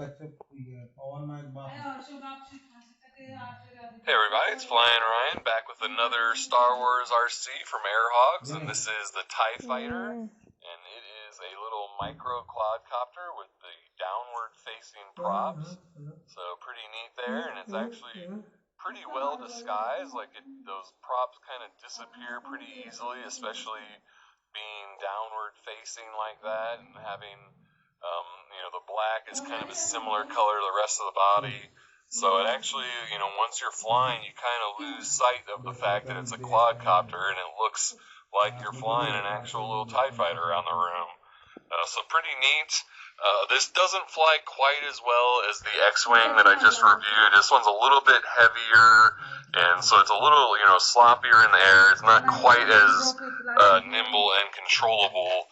Hey everybody, it's Flying Ryan back with another Star Wars RC from Airhogs, and this is the TIE Fighter, and it is a little micro quadcopter with the downward facing props, so pretty neat there, and it's actually pretty well disguised, those props kind of disappear pretty easily, especially being downward facing like that, and having, the black is kind of a similar color to the rest of the body. So it actually, once you're flying, you kind of lose sight of the fact that it's a quadcopter and it looks like you're flying an actual little TIE fighter around the room. So pretty neat. This doesn't fly quite as well as the X-Wing that I just reviewed. This one's a little bit heavier, and so it's a little, sloppier in the air. It's not quite as nimble and controllable.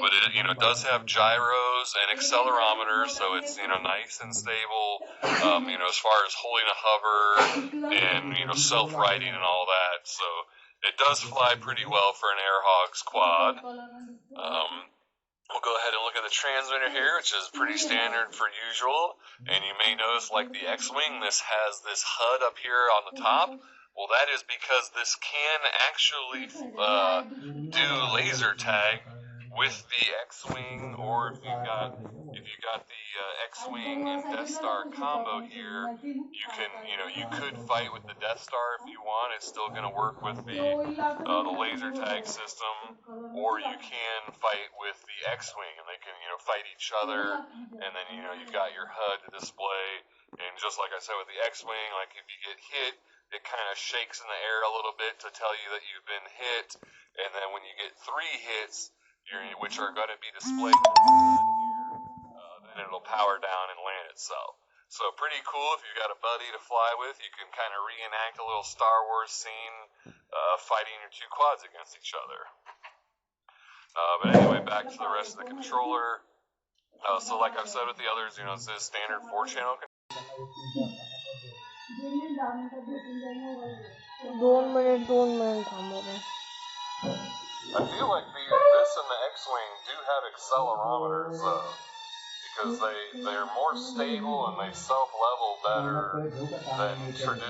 But it does have gyros and accelerometers, so it's, nice and stable, as far as holding a hover and, self-righting and all that. So it does fly pretty well for an Airhogs quad. We'll go ahead and look at the transmitter here, which is pretty standard for usual. And you may notice, like the X-Wing, this has this HUD up here on the top. Well, that is because this can actually do laser tag with the X-Wing, or if you got the X-Wing and Death Star combo here, you could fight with the Death Star if you want. It's still going to work with the laser tag system, or you can fight with the X-Wing, and they can fight each other, and then you've got your HUD to display. And just like I said with the X-Wing, like if you get hit, it kind of shakes in the air a little bit to tell you that you've been hit, and then when you get 3 hits, which are going to be displayed here, then it'll power down and land itself. So pretty cool. If you've got a buddy to fly with, you can kind of reenact a little Star Wars scene fighting your 2 quads against each other. But anyway, back to the rest of the controller. So like I've said with the others, it's this standard 4-channel controller. 2 minutes I feel like this and the X-Wing do have accelerometers, because they're more stable and they self-level better than traditional.